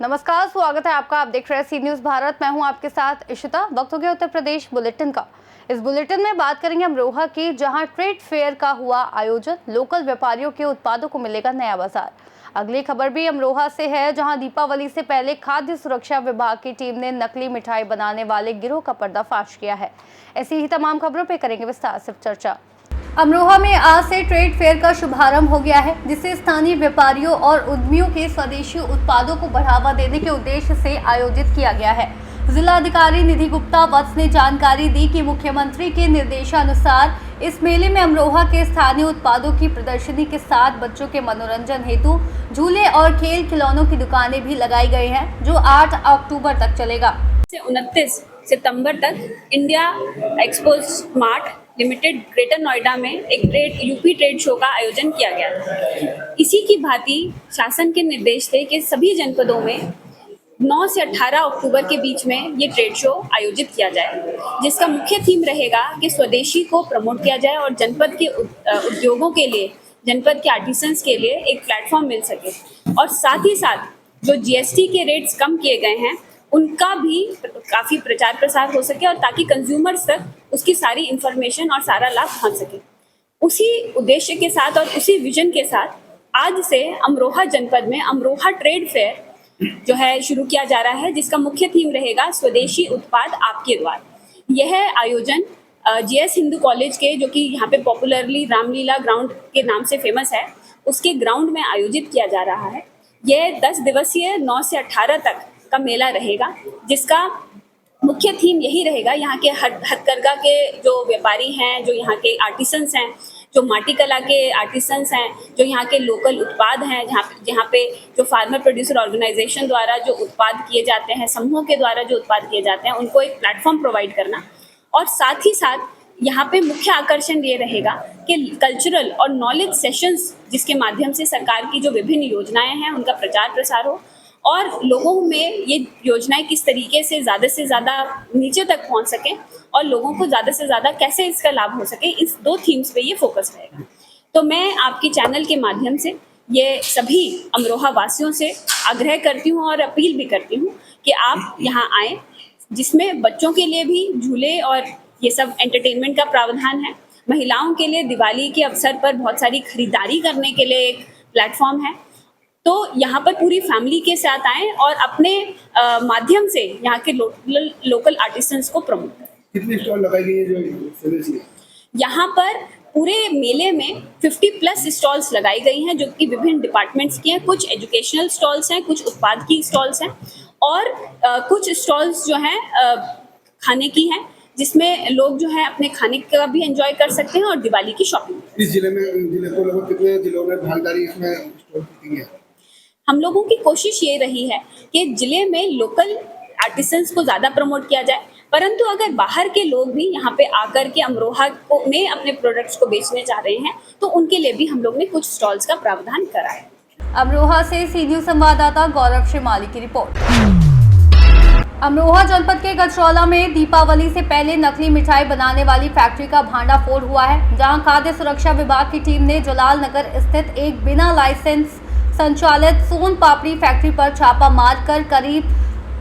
नमस्कार, स्वागत है आपका। आप देख रहे हैं सी न्यूज़ भारत। मैं हूं आपके साथ इशिता। वक्त हो गया उत्तर प्रदेश बुलेटिन का। इस बुलेटिन में बात करेंगे अमरोहा की, जहां ट्रेड फेयर का हुआ आयोजन। लोकल व्यापारियों के उत्पादों को मिलेगा नया बाजार। अगली खबर भी अमरोहा से है, जहां दीपावली से पहले खाद्य सुरक्षा विभाग की टीम ने नकली मिठाई बनाने वाले गिरोह का पर्दाफाश किया है। ऐसी ही तमाम खबरों पर करेंगे विस्तार से चर्चा। अमरोहा में आज से ट्रेड फेयर का शुभारंभ हो गया है, जिसे स्थानीय व्यापारियों और उद्यमियों के स्वदेशी उत्पादों को बढ़ावा देने के उद्देश्य से आयोजित किया गया है। जिलाधिकारी निधि गुप्ता वत्स ने जानकारी दी कि मुख्यमंत्री के निर्देशानुसार इस मेले में अमरोहा के स्थानीय उत्पादों की प्रदर्शनी के साथ बच्चों के मनोरंजन हेतु झूले और खेल खिलौनों की दुकानें भी लगाई गई हैं, जो 8 अक्टूबर तक चलेगा। 29 सितंबर तक India expo smart limited greater Noida में एक यूपी ट्रेड शो का आयोजन किया गया। इसी की भांति शासन के निर्देश थे कि सभी जनपदों में 9 से 18 अक्टूबर के बीच में ये ट्रेड शो आयोजित किया जाए, जिसका मुख्य थीम रहेगा कि स्वदेशी को प्रमोट किया जाए और जनपद के उद्योगों के लिए, जनपद के आर्टिसंस के लिए एक प्लेटफॉर्म मिल सके। और साथ ही साथ जो जीएसटी के रेट्स कम किए गए हैं उनका भी काफ़ी प्रचार प्रसार हो सके, और ताकि कंज्यूमर्स तक उसकी सारी इंफॉर्मेशन और सारा लाभ पहुंच सके। उसी उद्देश्य के साथ और उसी विजन के साथ आज से अमरोहा जनपद में अमरोहा ट्रेड फेयर जो है शुरू किया जा रहा है, जिसका मुख्य थीम रहेगा स्वदेशी उत्पाद आपके द्वार। यह आयोजन जीएस हिंदू कॉलेज के, जो कि यहाँ पे पॉपुलरली रामलीला ग्राउंड के नाम से फेमस है, उसके ग्राउंड में आयोजित किया जा रहा है। यह 10 दिवसीय 9 से 18 तक का मेला रहेगा, जिसका मुख्य थीम यही रहेगा, यहाँ के हथकरघा के जो व्यापारी हैं, जो यहाँ के आर्टिसंस हैं, जो माटी कला के आर्टिसंस हैं, जो यहाँ के लोकल उत्पाद हैं, जहाँ पे जो फार्मर प्रोड्यूसर ऑर्गेनाइजेशन द्वारा जो उत्पाद किए जाते हैं, समूहों के द्वारा जो उत्पाद किए जाते हैं, उनको एक प्लेटफॉर्म प्रोवाइड करना। और साथ ही साथ यहाँ पे मुख्य आकर्षण ये रहेगा कि कल्चरल और नॉलेज सेशंस, जिसके माध्यम से सरकार की जो विभिन्न योजनाएं हैं उनका प्रचार प्रसार हो, और लोगों में ये योजनाएं किस तरीके से ज़्यादा नीचे तक पहुंच सके और लोगों को ज़्यादा से ज़्यादा कैसे इसका लाभ हो सके। इस 2 थीम्स पे ये फोकस रहेगा। तो मैं आपके चैनल के माध्यम से ये सभी अमरोहा वासियों से आग्रह करती हूँ और अपील भी करती हूँ कि आप यहाँ आएँ, जिसमें बच्चों के लिए भी झूले और ये सब एंटरटेनमेंट का प्रावधान है। महिलाओं के लिए दिवाली के अवसर पर बहुत सारी खरीदारी करने के लिए एक प्लेटफॉर्म है। तो यहाँ पर पूरी फैमिली के साथ आएँ और अपने माध्यम से यहाँ के लोकल आर्टिसंस को प्रमोट करें। कितनी स्टॉल लगाई गई है जो यहाँ पर पूरे मेले में 50+ स्टॉल्स लगाई गई हैं, जो कि विभिन्न डिपार्टमेंट्स की हैं। कुछ एजुकेशनल स्टॉल्स हैं, कुछ उत्पाद की स्टॉल्स हैं, और कुछ स्टॉल्स जो हैं खाने की हैं, जिसमें लोग जो है अपने खाने का भी एंजॉय कर सकते हैं और दिवाली की शॉपिंग। इस जिले को लगभग कितने जिलों में भागीदारी इसमें स्टॉल की है? हम लोगों की कोशिश ये रही है कि जिले में लोकल आर्टिसंस को ज़्यादा प्रमोट किया जाए, परंतु अगर बाहर के लोग भी यहाँ पे आकर के अमरोहा में अपने प्रोडक्ट्स को बेचने चाह रहे हैं, तो उनके लिए भी हम लोग ने कुछ स्टॉल्स का प्रावधान करा है। अमरोहा से सी न्यूज़ संवाददाता गौरव श्रीमाली की रिपोर्ट। अमरोहा जनपद के गजरौला में दीपावली से पहले नकली मिठाई बनाने वाली फैक्ट्री का भांडाफोड़ हुआ है, जहां खाद्य सुरक्षा विभाग की टीम ने जलाल नगर स्थित एक बिना लाइसेंस संचालित सोन पापड़ी फैक्ट्री पर छापा मारकर करीब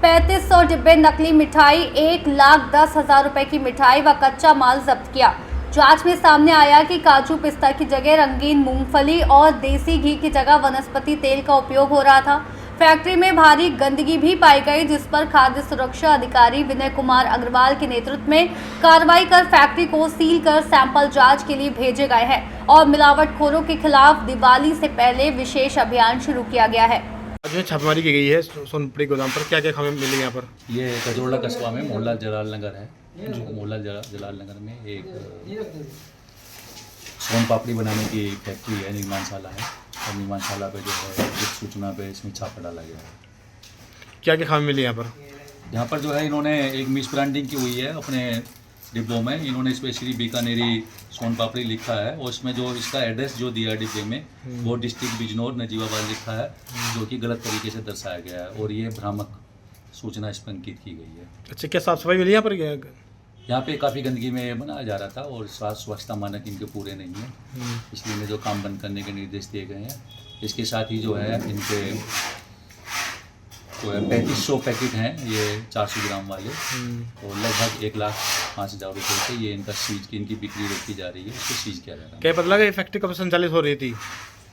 3500 डिब्बे नकली मिठाई, 1,10,000 रुपए की मिठाई व कच्चा माल जब्त किया। जांच में सामने आया कि काजू पिस्ता की जगह रंगीन मूंगफली और देसी घी की जगह वनस्पति तेल का उपयोग हो रहा था। फैक्ट्री में भारी गंदगी भी पाई गई, जिस पर खाद्य सुरक्षा अधिकारी विनय कुमार अग्रवाल के नेतृत्व में कार्रवाई कर फैक्ट्री को सील कर सैंपल जांच के लिए भेजे गए हैं और मिलावटखोरों के खिलाफ दिवाली से पहले विशेष अभियान शुरू किया गया है। आज में छापेमारी की गई है सोनपड़ी गोदाम पर, क्या क्या हमें मिली यहाँ पर? ये गजरोला कस्बा में मोहल्ला जलाल नगर है। मोहल्ला जलाल नगर में एक सोन पापड़ी बनाने की फैक्ट्री है, निर्माणशाला है, और निर्माणशाला पे जो है जिस सूचना पे इसमें छापा डाला गया है। क्या क्या खामी मिली यहाँ पर? यहाँ पर जो है इन्होंने एक मिस ब्रांडिंग की हुई है अपने डिब्बों में। इन्होंने स्पेशली बीकानेरी सोन पापड़ी लिखा है, और इसमें जो इसका एड्रेस जो दिया है डिब्बे में वो डिस्ट्रिक्ट बिजनौर नजीबाबाद लिखा है, जो कि गलत तरीके से दर्शाया गया है, और ये भ्रामक सूचना इस पर अंकित की गई है। अच्छा, क्या साफ सफाई मिली यहाँ पर? यहाँ पे काफ़ी गंदगी में बनाया जा रहा था और स्वच्छता मानक इनके पूरे नहीं है, इसलिए इन्हें जो काम बंद करने के निर्देश दिए गए हैं। इसके साथ ही जो है इनके 3500 पैकेट हैं ये 400 ग्राम वाले और लगभग 1,05,000 रुपये से ये इनका सीज की इनकी बिक्री रोकी जा रही है, इसको सीज किया जा रहा है। क्या पता लगा ये फैक्ट्री कब संचालित हो रही थी?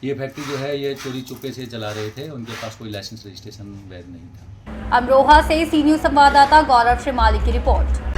ये फैक्ट्री जो है ये चोरी चुपके से चला रहे थे, उनके पास कोई लाइसेंस रजिस्ट्रेशन वैध नहीं था। अमरोहा से सी न्यूज संवाददाता गौरव श्रीमाली की रिपोर्ट।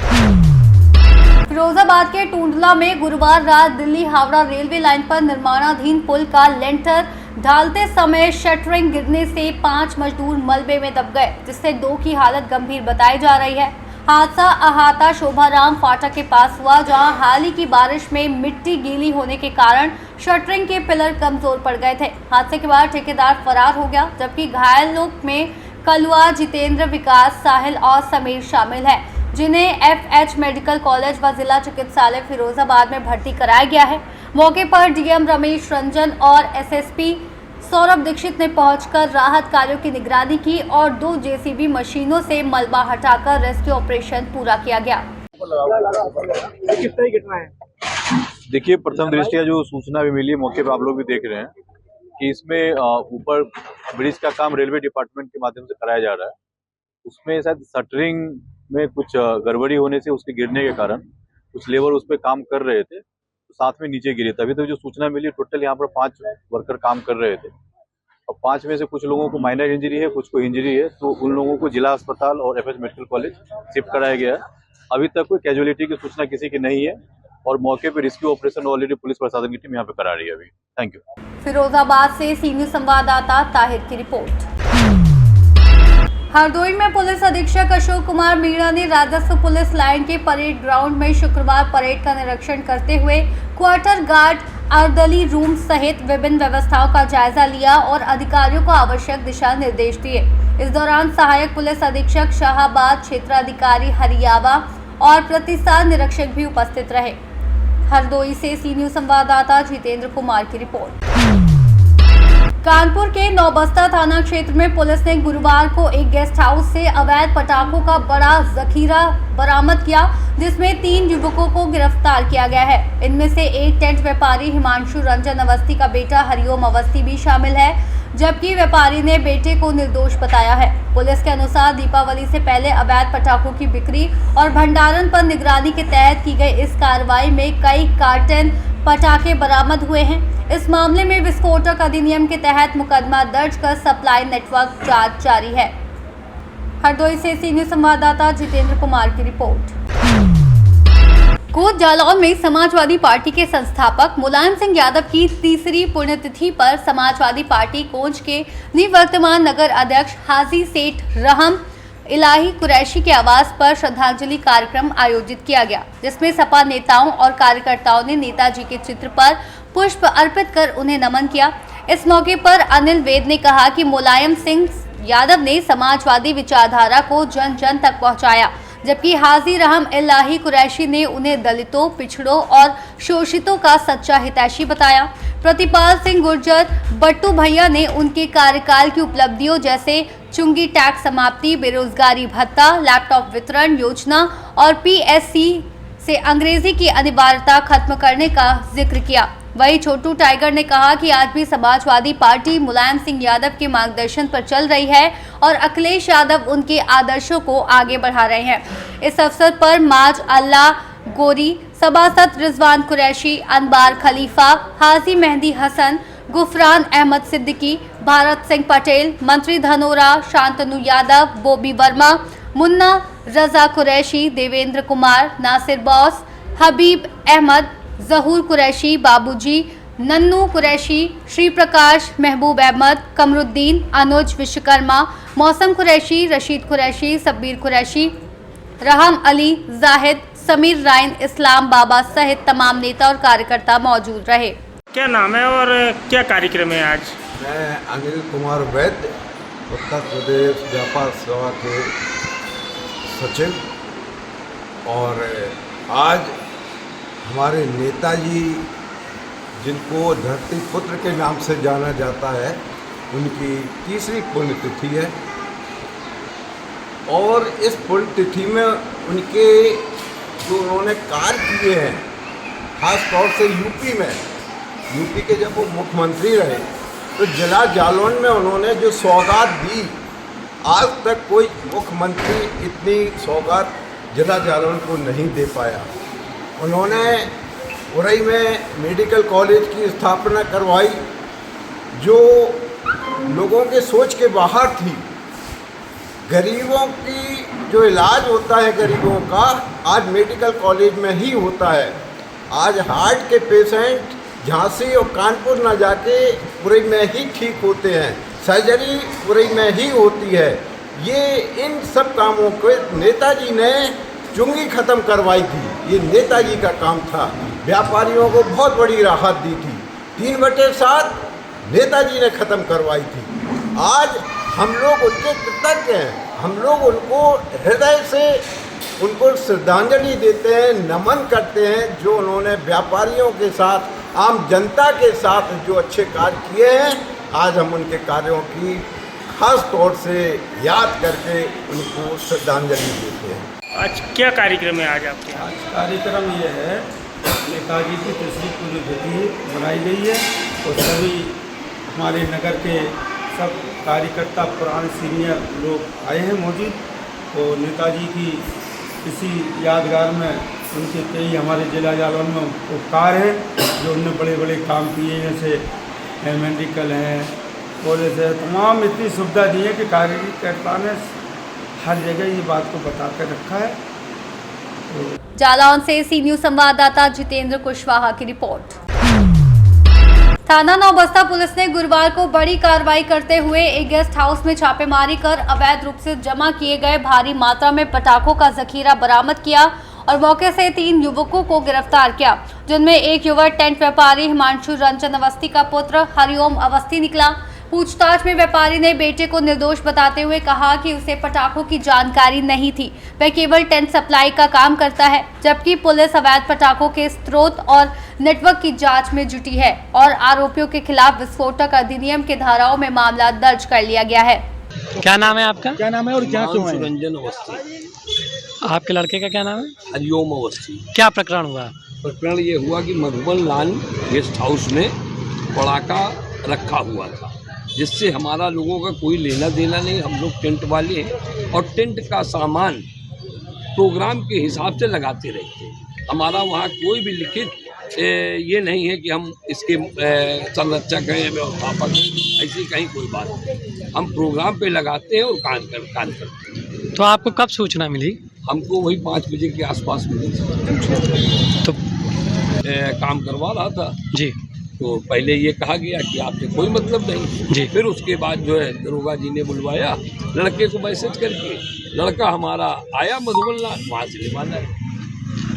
फिरोजाबाद के टूंडला में गुरुवार रात दिल्ली हावड़ा रेलवे लाइन पर निर्माणाधीन पुल का लेंटर ढालते समय शटरिंग गिरने से 5 मजदूर मलबे में दब गए, जिससे 2 की हालत गंभीर बताई जा रही है। हादसा अहाता शोभाराम फाटक के पास हुआ, जहां हाल ही की बारिश में मिट्टी गीली होने के कारण शटरिंग के पिलर कमजोर पड़ गए थे। हादसे के बाद ठेकेदार फरार हो गया, जबकि घायलों में कलुआ, जितेंद्र, विकास, साहिल और समीर शामिल है, जिन्हें FH मेडिकल कॉलेज व जिला चिकित्सालय फिरोजाबाद में भर्ती कराया गया है। मौके पर डीएम रमेश रंजन और SSP सौरभ दीक्षित ने पहुंचकर राहत कार्यों की निगरानी की और 2 JCB मशीनों से मलबा हटाकर रेस्क्यू ऑपरेशन पूरा किया गया। किस तरह की घटना है? देखिए, प्रथम दृष्टया जो सूचना भी मिली, मौके पर आप लोग भी देख रहे हैं कि इसमें ऊपर ब्रिज का काम रेलवे डिपार्टमेंट के माध्यम से कराया जा रहा है। उसमें शायद शटरिंग में कुछ गड़बड़ी होने से उसके गिरने के कारण कुछ लेबर उस पर काम कर रहे थे, तो साथ में नीचे गिरे। तभी तो जो सूचना मिली, टोटल यहाँ पर 5 वर्कर काम कर रहे थे और 5 में से कुछ लोगों को माइनर इंजरी है, कुछ को इंजरी है, तो उन लोगों को जिला अस्पताल और FH मेडिकल कॉलेज शिफ्ट कराया गया है। अभी तक कोई कैजुअलिटी की सूचना किसी की नहीं है और मौके पर रेस्क्यू ऑपरेशन ऑलरेडी पुलिस प्रशासन की टीम यहाँ पे करा रही है अभी। Thank you. फिरोजाबाद से सी न्यूज संवाददाता ताहिर की रिपोर्ट। हरदोई में पुलिस अधीक्षक अशोक कुमार मीणा ने राजस्व पुलिस लाइन के परेड ग्राउंड में शुक्रवार परेड का निरीक्षण करते हुए क्वार्टर गार्ड, अर्दली रूम सहित विभिन्न व्यवस्थाओं का जायजा लिया और अधिकारियों को आवश्यक दिशा निर्देश दिए। इस दौरान सहायक पुलिस अधीक्षक शाहाबाद, क्षेत्राधिकारी हरियावा और प्रतिसाद निरीक्षक भी उपस्थित रहे। हरदोई से सी न्यूज संवाददाता जितेंद्र कुमार की रिपोर्ट। कानपुर के नौबस्ता थाना क्षेत्र में पुलिस ने गुरुवार को एक गेस्ट हाउस से अवैध पटाखों का बड़ा जखीरा बरामद किया, जिसमें 3 युवकों को गिरफ्तार किया गया है। इनमें से एक टेंट व्यापारी हिमांशु रंजन अवस्थी का बेटा हरिओम अवस्थी भी शामिल है, जबकि व्यापारी ने बेटे को निर्दोष बताया है। पुलिस के अनुसार दीपावली से पहले अवैध पटाखों की बिक्री और भंडारण पर निगरानी के तहत की गई इस कार्रवाई में कई कार्टन पटाखे बरामद हुए हैं। इस मामले में विस्फोटक अधिनियम के तहत मुकदमा दर्ज कर सप्लाई नेटवर्क जांच जारी है। हरदोई से सी न्यूज संवाददाता जितेंद्र कुमार की रिपोर्ट। कोट जालौन में समाजवादी पार्टी के संस्थापक मुलायम सिंह यादव की 3री पुण्यतिथि पर समाजवादी पार्टी कोंच के निवर्तमान नगर अध्यक्ष हाजी सेठ रहम इलाही कुरैशी के आवास पर श्रद्धांजलि कार्यक्रम आयोजित किया गया, जिसमें सपा नेताओं और कार्यकर्ताओं ने नेताजी के चित्र पर पुष्प अर्पित कर उन्हें नमन किया। इस मौके पर अनिल वैद ने कहा कि मुलायम सिंह यादव ने समाजवादी विचारधारा को जन जन तक पहुंचाया, जबकि हाजी रहम इलाही कुरैशी ने उन्हें दलितों, पिछड़ों और शोषितों का सच्चा हितैषी बताया। प्रतिपाल सिंह गुर्जर बट्टू भैया ने उनके कार्यकाल की उपलब्धियों जैसे चुंगी टैक्स समाप्ति, बेरोजगारी भत्ता, लैपटॉप वितरण योजना और PSC से अंग्रेजी की अनिवार्यता खत्म करने का जिक्र किया। वहीं छोटू टाइगर ने कहा कि आज भी समाजवादी पार्टी मुलायम सिंह यादव के मार्गदर्शन पर चल रही है और अखिलेश यादव उनके आदर्शों को आगे बढ़ा रहे हैं। इस अवसर पर माज अल्लाह गोरी, सभासद रिजवान कुरैशी, अनबार खलीफा, हाजी मेहंदी हसन, गुफरान अहमद सिद्दीकी, भारत सिंह पटेल, मंत्री धनोरा, शांतनु यादव, बॉबी वर्मा, मुन्ना रजा कुरैशी, देवेंद्र कुमार, नासिर बॉस, हबीब अहमद, जहूर कुरैशी, बाबूजी, नन्नू कुरैशी, श्री प्रकाश, महबूब अहमद, कमरुद्दीन, अनुज विश्वकर्मा, मौसम कुरैशी, रशीद कुरैशी, सब्बीर कुरैशी, रहम अली, जाहिद, समीर राइन, इस्लाम बाबा सहित तमाम नेता और कार्यकर्ता मौजूद रहे। क्या नाम है और क्या कार्यक्रम है आज? मैं अनिल कुमार वैद्य, उत्तर प्रदेश व्यापार सभा के सचिव, और आज हमारे नेताजी जिनको धरती पुत्र के नाम से जाना जाता है, उनकी 3री पुण्यतिथि है और इस पुण्यतिथि में उनके जो उन्होंने कार्य किए हैं, खास तौर से यूपी में, यूपी के जब वो मुख्यमंत्री रहे तो जिला जालौन में उन्होंने जो सौगात दी, आज तक कोई मुख्यमंत्री इतनी सौगात जिला जालौन को नहीं दे पाया। उन्होंने उरई में मेडिकल कॉलेज की स्थापना करवाई जो लोगों के सोच के बाहर थी। गरीबों की जो इलाज होता है गरीबों का, आज मेडिकल कॉलेज में ही होता है। आज हार्ट के पेशेंट झांसी और कानपुर न जाके उरई में ही ठीक होते हैं, सर्जरी उरई में ही होती है। ये इन सब कामों को नेताजी ने चुंगी ख़त्म करवाई थी, ये नेताजी का काम था। व्यापारियों को बहुत बड़ी राहत दी थी, 3/7 नेताजी ने ख़त्म करवाई थी। आज हम लोग उनके कृतज्ञ हैं, हम लोग उनको हृदय से उनको श्रद्धांजलि देते हैं, नमन करते हैं। जो उन्होंने व्यापारियों के साथ, आम जनता के साथ जो अच्छे कार्य किए हैं, आज हम उनके कार्यों की खास तौर से याद करके उनको श्रद्धांजलि देते हैं। आज क्या कार्यक्रम है आज आपके यहाँ? आज कार्यक्रम ये है, नेताजी की 3री पुण्यतिथि मनाई गई है और सभी हमारे नगर के सब कार्यकर्ता, पुराने सीनियर लोग आए हैं मौजूद। और नेताजी की इसी यादगार में उनके कई हमारे जिला जालौन में उपकार हैं जो उन्होंने बड़े बड़े काम किए हैं, जैसे मेडिकल हैं, कॉलेज है, तमाम इतनी सुविधा दी है कि कार्यकर्ता ने हर जगह ये बात को बता कर रखा है। जालौन से सी न्यूज संवाददाता जितेंद्र कुशवाहा की रिपोर्ट। थाना नौबस्ता पुलिस ने गुरुवार को बड़ी कार्रवाई करते हुए एक गेस्ट हाउस में छापेमारी कर अवैध रूप से जमा किए गए भारी मात्रा में पटाखों का जखीरा बरामद किया और मौके से 3 युवकों को गिरफ्तार किया, जिनमें एक युवक टेंट व्यापारी हिमांशु रंजन अवस्थी का पुत्र हरिओम अवस्थी निकला। पूछताछ में व्यापारी ने बेटे को निर्दोष बताते हुए कहा कि उसे पटाखों की जानकारी नहीं थी, वह केवल टेंट सप्लाई का काम करता है। जबकि पुलिस अवैध पटाखों के स्रोत और नेटवर्क की जांच में जुटी है और आरोपियों के खिलाफ विस्फोटक अधिनियम के धाराओं में मामला दर्ज कर लिया गया है। क्या नाम है आपका? क्या नाम है और क्या क्यों है? रंजन अवस्थी। आपके लड़के का क्या नाम है? हरिओम अवस्थी। क्या प्रकरण हुआ? प्रकरण ये हुआ कि मधुबन लाल गेस्ट हाउस में पटाखा रखा हुआ था, जिससे हमारा लोगों का कोई लेना देना नहीं। हम लोग टेंट वाले हैं और टेंट का सामान प्रोग्राम के हिसाब से लगाते रहते हैं। हमारा वहाँ कोई भी लिखित ये नहीं है कि हम इसके संरक्षक हैं या व्यवस्थापक हैं, ऐसी कहीं कोई बात नहीं। हम प्रोग्राम पे लगाते हैं और काम करते हैं। तो आपको कब सूचना मिली? हमको वही 5 बजे के आसपास मिली। तो काम करवा रहा था जी, तो पहले ये कहा गया कि आपसे कोई मतलब नहीं जी। फिर उसके बाद जो है दरोगा जी ने बुलवाया लड़के को मैसेज करके, लड़का हमारा आया मधुबन लाल, वहाँ से निभाना है।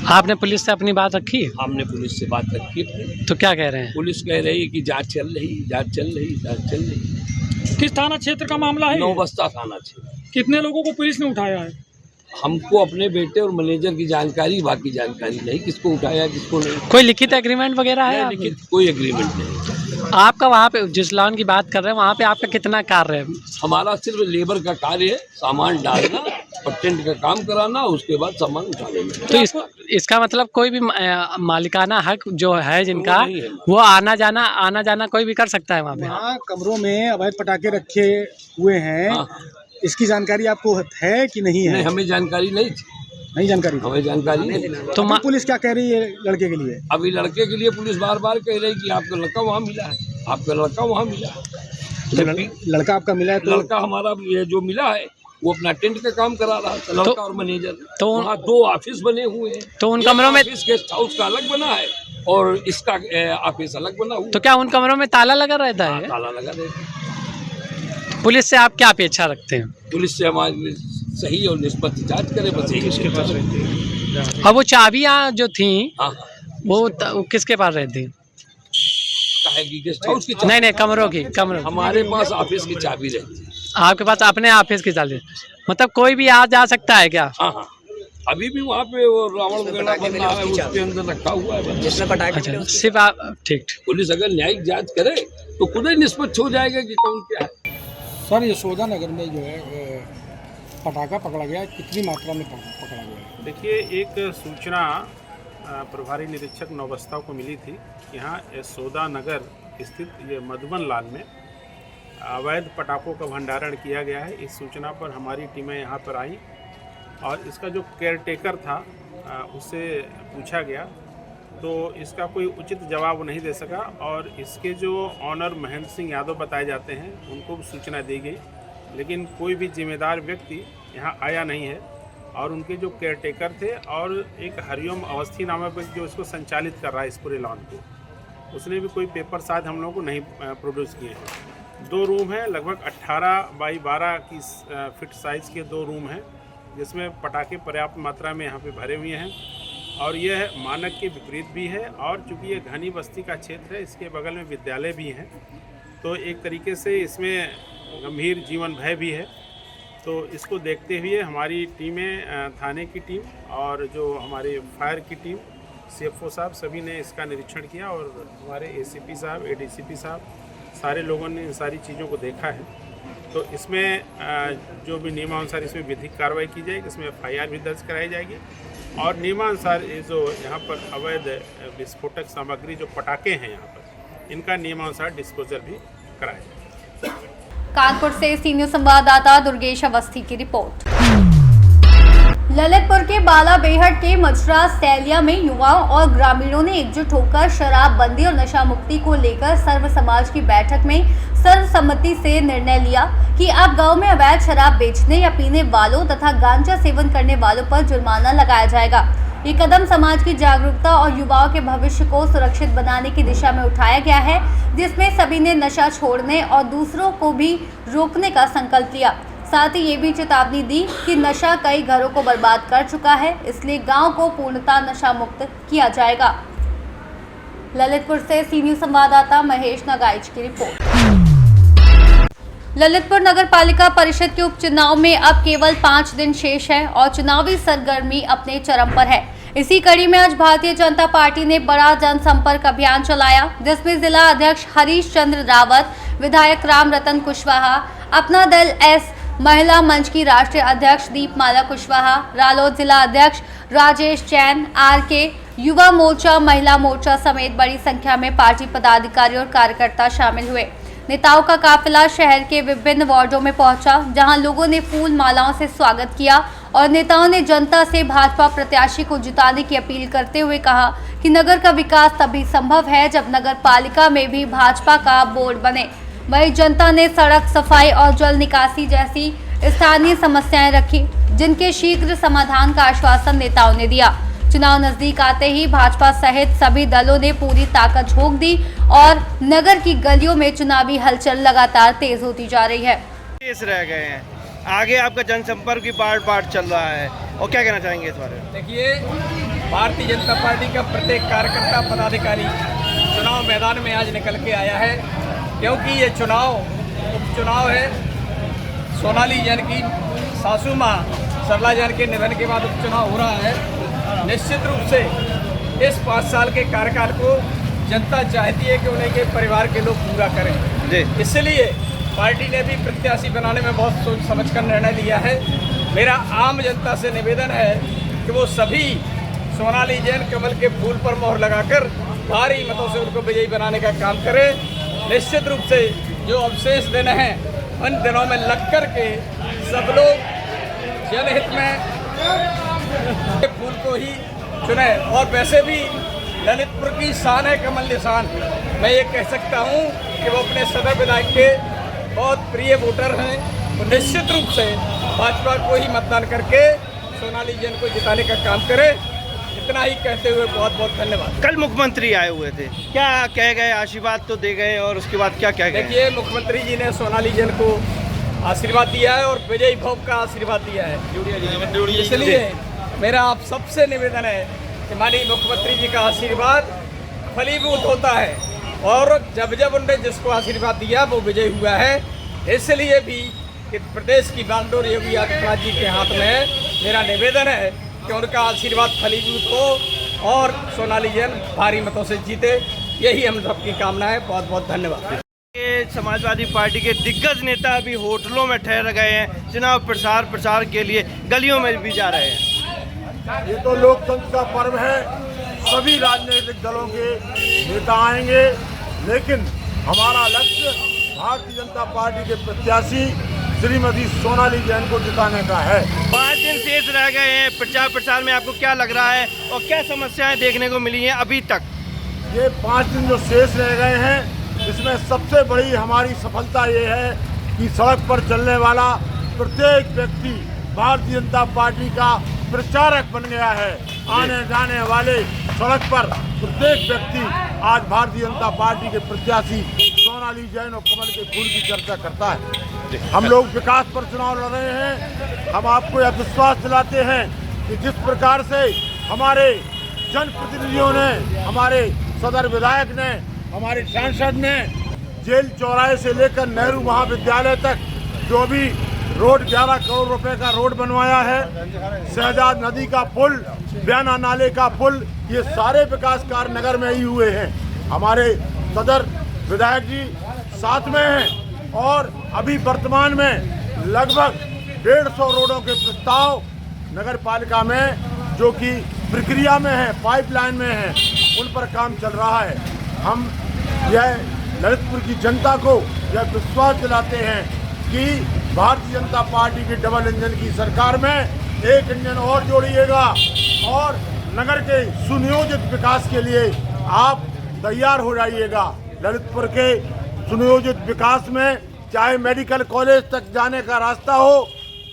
आपने पुलिस से अपनी बात रखी? हमने पुलिस से बात रखी अपनी। तो क्या कह रहे हैं? पुलिस कह रही है कि जांच चल रही। किस थाना क्षेत्र का मामला है? नौबस्ता थाना क्षेत्र। कितने लोगों को पुलिस ने उठाया है? हमको अपने बेटे और मैनेजर की जानकारी, बाकी जानकारी नहीं, किसको उठाया किसको नहीं। कोई लिखित एग्रीमेंट वगैरह है? लिखित कोई एग्रीमेंट नहीं। आपका वहाँ पे जिस लॉन की बात कर रहे हैं वहाँ पे आपका कितना कार्य है? हमारा सिर्फ लेबर का कार्य है, सामान डालना और टेंट का काम कराना, उसके बाद सामान उठा लेना। तो इसका मतलब कोई भी मालिकाना हक जो है जिनका, वो आना जाना कोई भी कर सकता है वहाँ पे? हाँ, कमरों में अवैध पटाखे रखे हुए हैं। हाँ। इसकी जानकारी आपको है कि नहीं है? नहीं, हमें जानकारी नहीं थी। नहीं जानकारी? हमें जानकारी नहीं। तो पुलिस क्या कह रही है लड़के के लिए? अभी लड़के के लिए पुलिस बार बार कह रही कि आपका लड़का वहाँ मिला है, आपका लड़का वहाँ मिला है। तो लड़का आपका मिला है? तो लड़का हमारा ये जो मिला है वो अपना टेंट का काम करा रहा था, लड़का और मैनेजर। तो वहाँ 2 ऑफिस बने हुए हैं। तो उन कमरों में गेस्ट हाउस का अलग बना है और इसका ऑफिस अलग बना हुआ। तो क्या उन कमरों में ताला लगा रहता है? ताला लगा रहता है। पुलिस से आप क्या अपेक्षा रखते हैं? पुलिस से हमारी सही और निष्पक्ष जांच करे, बस यही उसके पास रहती है। और वो चाबियाँ जो थी हाँ, वो किसके पास रहती? गेस्ट हाउस की? नहीं, कमरों की। हमारे पास ऑफिस की चाबी रहती है। आपके पास अपने ऑफिस की चाबी? मतलब कोई भी आ जा सकता है क्या? हाँ, अभी भी वहाँ पे वो रावण वगैरह बन रहा है, उसके अंदर रखा हुआ है। अच्छा, सिर्फ आप ठीक। पुलिस अगर न्यायिक जांच करे तो खुद ही निष्पक्ष हो जाएगा कि कौन क्या है। सर, यशोदा नगर में जो है पटाखा पकड़ा गया, कितनी मात्रा में पकड़ा गया? देखिए, एक सूचना प्रभारी निरीक्षक नौबस्ता को मिली थी कि यहाँ यशोदा नगर स्थित ये मधुबन लाल में अवैध पटाखों का भंडारण किया गया है। इस सूचना पर हमारी टीमें यहाँ पर आई और इसका जो केयरटेकर था उससे पूछा गया तो इसका कोई उचित जवाब नहीं दे सका और इसके जो ऑनर महेंद्र सिंह यादव बताए जाते हैं उनको भी सूचना दी गई, लेकिन कोई भी जिम्मेदार व्यक्ति यहाँ आया नहीं है। और उनके जो केयरटेकर थे और एक हरिओम अवस्थी नामक व्यक्ति जो इसको संचालित कर रहा है इस पूरे लॉन को, उसने भी कोई पेपर शायद हम लोगों को नहीं प्रोड्यूस किए हैं। 2 रूम हैं, लगभग 18 बाई 12 की फीट साइज़ के 2 रूम हैं जिसमें पटाखे पर्याप्त मात्रा में यहाँ पे भरे हुए हैं और यह मानक के विपरीत भी है। और चूँकि ये घनी बस्ती का क्षेत्र है, इसके बगल में विद्यालय भी हैं, तो एक तरीके से इसमें गंभीर जीवन भय भी है। तो इसको देखते हुए हमारी टीमें, थाने की टीम और जो हमारे फायर की टीम, CFO साहब, सभी ने इसका निरीक्षण किया और हमारे ACP साहब, ADCP साहब, सारे लोगों ने इन सारी चीज़ों को देखा है। तो इसमें जो भी नियमानुसार इसमें विधिक कार्रवाई की जाएगी, इसमें FIR भी दर्ज कराई जाएगी और नियमानुसार ये जो यहाँ पर अवैध विस्फोटक सामग्री जो पटाखे हैं यहाँ पर, इनका नियमानुसार डिस्पोजल भी कराया जाएगा। कानपुर से सी न्यूज़ संवाददाता दुर्गेश अवस्थी की रिपोर्ट। ललितपुर के बालाबेहट के मजरा सैलिया में युवाओं और ग्रामीणों ने एकजुट होकर शराबबंदी और नशा मुक्ति को लेकर सर्व समाज की बैठक में सर्वसम्मति से निर्णय लिया कि अब गांव में अवैध शराब बेचने या पीने वालों तथा गांजा सेवन करने वालों पर जुर्माना लगाया जाएगा। ये कदम समाज की जागरूकता और युवाओं के भविष्य को सुरक्षित बनाने की दिशा में उठाया गया है, जिसमें सभी ने नशा छोड़ने और दूसरों को भी रोकने का संकल्प लिया। साथ ही ये भी चेतावनी दी कि नशा कई घरों को बर्बाद कर चुका है, इसलिए गांव को पूर्णतः नशा मुक्त किया जाएगा। ललितपुर से सी न्यूज़ संवाददाता महेश नगाइच की रिपोर्ट। ललितपुर नगर पालिका परिषद के उपचुनाव में अब केवल 5 दिन शेष है और चुनावी सरगर्मी अपने चरम पर है। इसी कड़ी में आज भारतीय जनता पार्टी ने बड़ा जनसंपर्क अभियान चलाया, जिसमें जिला अध्यक्ष हरीश चंद्र रावत, विधायक राम रतन कुशवाहा, अपना दल एस, महिला मंच की राष्ट्रीय अध्यक्ष दीपमाला कुशवाहा, रालोद जिला अध्यक्ष राजेश जैन, RK, युवा मोर्चा, महिला मोर्चा समेत बड़ी संख्या में पार्टी पदाधिकारी और कार्यकर्ता शामिल हुए। नेताओं का काफिला शहर के विभिन्न वार्डों में पहुंचा, जहां लोगों ने फूल मालाओं से स्वागत किया और नेताओं ने जनता से भाजपा प्रत्याशी को जिताने की अपील करते हुए कहा कि नगर का विकास तभी संभव है जब नगर पालिका में भी भाजपा का बोर्ड बने। वहीं जनता ने सड़क सफाई और जल निकासी जैसी स्थानीय समस्याएं रखी, जिनके शीघ्र समाधान का आश्वासन नेताओं ने दिया। चुनाव नजदीक आते ही भाजपा सहित सभी दलों ने पूरी ताकत झोंक दी और नगर की गलियों में चुनावी हलचल लगातार तेज होती जा रही है। तेज रह गए हैं, आगे आपका जनसंपर्क भी पार्ट चल रहा है, और क्या कहना चाहेंगे इस बारे में? देखिए, भारतीय जनता पार्टी का प्रत्येक कार्यकर्ता पदाधिकारी चुनाव मैदान में आज निकल के आया है, क्योंकि ये चुनाव उपचुनाव है। सोनाली जैन की सासू माँ सरला जैन के निधन के बाद उपचुनाव हो रहा है। निश्चित रूप से इस 5 साल के कार्यकाल को जनता चाहती है कि उन्हें के परिवार के लोग पूरा करें। इसलिए पार्टी ने भी प्रत्याशी बनाने में बहुत सोच समझ कर निर्णय लिया है। मेरा आम जनता से निवेदन है कि वो सभी सोनाली जैन कमल के फूल पर मोहर लगाकर भारी मतों से उनको विजयी बनाने का काम करें। निश्चित रूप से जो अवशेष दिन हैं उन दिनों में लग कर के सब लोग जनहित में फूल को ही चुने। और वैसे भी ललितपुर की शान है कमल निशान। मैं ये कह सकता हूँ कि वो अपने सदर विधायक के बहुत प्रिय वोटर हैं, तो निश्चित रूप से भाजपा को ही मतदान करके सोनाली जैन को जिताने का काम करें। इतना ही कहते हुए बहुत बहुत धन्यवाद। कल मुख्यमंत्री आए हुए थे, क्या कह गए? आशीर्वाद तो दे गए, और उसके बाद क्या कह गए? देखिए, मुख्यमंत्री जी ने सोनाली जैन को आशीर्वाद दिया है और विजयी भोग का आशीर्वाद दिया है। इसलिए मेरा आप सबसे निवेदन है कि माननीय मुख्यमंत्री जी का आशीर्वाद फलीभूत होता है, और जब जब उन्होंने जिसको आशीर्वाद दिया वो विजय हुआ है। इसलिए भी कि प्रदेश की बागडोर योगी आदित्यनाथ जी के हाथ में है। मेरा निवेदन है कि उनका आशीर्वाद फलीभूत हो और सोनाली जैन भारी मतों से जीते। यही हम सबकी कामना है। बहुत बहुत धन्यवाद। ये समाजवादी पार्टी के दिग्गज नेता अभी होटलों में ठहर गए हैं, चुनाव प्रचार के लिए गलियों में भी जा रहे हैं। ये तो लोकतंत्र का पर्व है, सभी राजनीतिक दलों के नेता आएंगे, लेकिन हमारा लक्ष्य भारतीय जनता पार्टी के प्रत्याशी श्रीमती सोनाली जैन को जिताने का है। 5 दिन शेष रह गए हैं प्रचार में, आपको क्या लग रहा है और क्या समस्याएं देखने को मिली हैं अभी तक? ये 5 दिन जो शेष रह गए हैं, इसमें सबसे बड़ी हमारी सफलता ये है कि सड़क पर चलने वाला प्रत्येक व्यक्ति भारतीय जनता पार्टी का प्रचारक बन गया है। आने जाने वाले सड़क पर प्रत्येक व्यक्ति आज भारतीय जनता पार्टी के प्रत्याशी सोनाली जैन और कमल के फूल की चर्चा करता है। हम लोग विकास पर चुनाव लड़ रहे हैं। हम आपको यह विश्वास दिलाते हैं कि जिस प्रकार से हमारे जनप्रतिनिधियों ने, हमारे सदर विधायक ने, हमारे सांसद ने जेल चौराहे से लेकर नेहरू महाविद्यालय तक जो भी रोड 11 करोड़ रुपए का रोड बनवाया है, शहजाद नदी का पुल, ब्याना नाले का पुल, ये सारे विकास कार्य नगर में ही हुए हैं। हमारे सदर विधायक जी साथ में हैं और अभी वर्तमान में लगभग 150 रोडों के प्रस्ताव नगर पालिका में जो कि प्रक्रिया में है, पाइपलाइन में है, उन पर काम चल रहा है। हम यह ललितपुर की जनता को यह विश्वास दिलाते हैं कि भारतीय जनता पार्टी की डबल इंजन की सरकार में एक इंजन और जोड़िएगा और नगर के सुनियोजित विकास के लिए आप तैयार हो जाइएगा। ललितपुर के सुनियोजित विकास में चाहे मेडिकल कॉलेज तक जाने का रास्ता हो,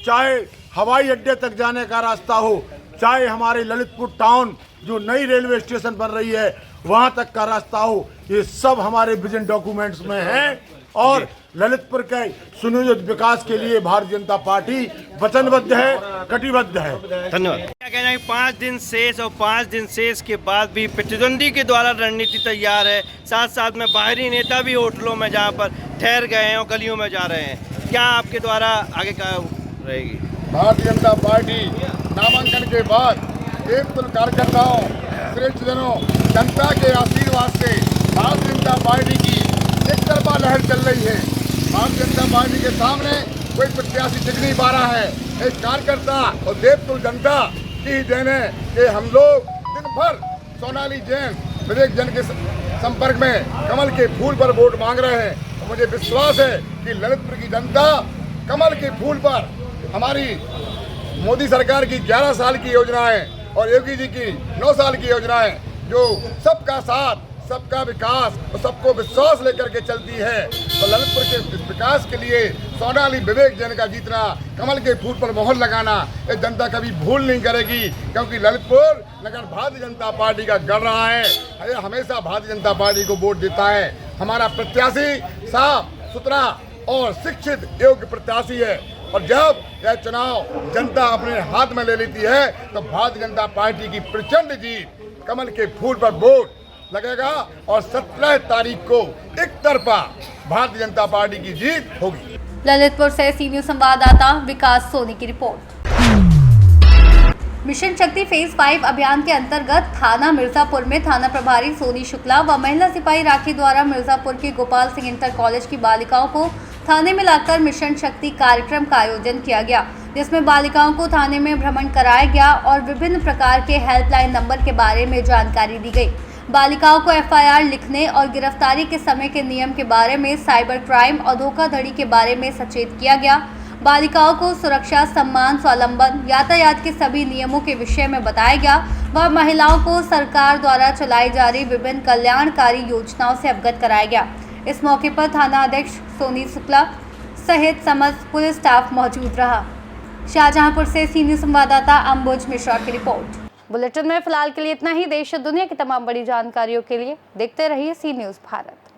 चाहे हवाई अड्डे तक जाने का रास्ता हो, चाहे हमारे ललितपुर टाउन जो नई रेलवे स्टेशन बन रही है वहाँ तक का रास्ता हो, ये सब हमारे विजन डॉक्यूमेंट्स में हैं और ललितपुर के सुनियोजित विकास के लिए भारतीय जनता पार्टी वचनबद्ध है, कटिबद्ध है। धन्यवाद। क्या कहना है, 5 दिन शेष और 5 दिन शेष के बाद भी प्रतिद्वंदी के द्वारा रणनीति तैयार है, साथ साथ में बाहरी नेता भी होटलों में जहाँ पर ठहर गए हैं और गलियों में जा रहे हैं, क्या आपके द्वारा आगे क्या रहेगी? भारतीय जनता पार्टी नामांकन के बाद देवतुल कार्यकर्ताओं, श्रेष्ठ जनों, जनता के आशीर्वाद से भारतीय जनता पार्टी की एक तरफा लहर चल रही है। भारतीय जनता पार्टी के सामने कोई प्रत्याशी टिक नहीं पा रहा है। एक कार्यकर्ता और देवतुल जनता की देन है कि हम लोग दिन भर सोनाली जैन विवेक जैन के संपर्क में कमल के फूल पर वोट मांग रहे हैं। तो मुझे विश्वास है कि ललितपुर की जनता कमल के फूल पर हमारी मोदी सरकार की 11 साल की योजनाएं और योगी जी की 9 साल की योजनाएं जो सबका साथ, सबका विकास और सबको विश्वास लेकर के चलती है, तो ललितपुर के विकास के लिए सोनाली विवेक जैन का जीतना, कमल के फूल पर मोहर लगाना ये जनता कभी भूल नहीं करेगी, क्योंकि ललितपुर नगर भारतीय जनता पार्टी का गढ़ रहा है। ये हमेशा भारतीय जनता पार्टी को वोट देता है। हमारा प्रत्याशी साफ सुथरा और शिक्षित योग्य प्रत्याशी है और जब यह चुनाव जनता अपने हाथ में ले लेती है तो भारतीय जनता पार्टी की प्रचंड जीत, कमल के फूल पर वोट लगेगा और 17 तारीख को एक तरफा भारतीय जनता पार्टी की जीत होगी। ललितपुर से सी न्यूज संवाददाता विकास सोनी की रिपोर्ट। मिशन शक्ति फेज 5 अभियान के अंतर्गत थाना मिर्जापुर में थाना प्रभारी सोनी शुक्ला व महिला सिपाही राखी द्वारा मिर्जापुर के गोपाल सिंह इंटर कॉलेज की बालिकाओं को थाने में लाकर मिशन शक्ति कार्यक्रम का आयोजन किया गया, जिसमें बालिकाओं को थाने में भ्रमण कराया गया और विभिन्न प्रकार के हेल्पलाइन नंबर के बारे में जानकारी दी गई। बालिकाओं को FIR लिखने और गिरफ्तारी के समय के नियम के बारे में, साइबर क्राइम और धोखाधड़ी के बारे में सचेत किया गया। बालिकाओं को सुरक्षा, सम्मान, स्वावलंबन, यातायात के सभी नियमों के विषय में बताया गया व महिलाओं को सरकार द्वारा चलाई जा रही विभिन्न कल्याणकारी योजनाओं से अवगत कराया गया। इस मौके पर थाना अध्यक्ष सोनी शुक्ला सहित समस्त पुलिस स्टाफ मौजूद रहा। शाहजहांपुर से सी न्यूज संवाददाता अंबुज मिश्रा की रिपोर्ट। बुलेटिन में फिलहाल के लिए इतना ही। देश और दुनिया की तमाम बड़ी जानकारियों के लिए देखते रहिए सी न्यूज भारत।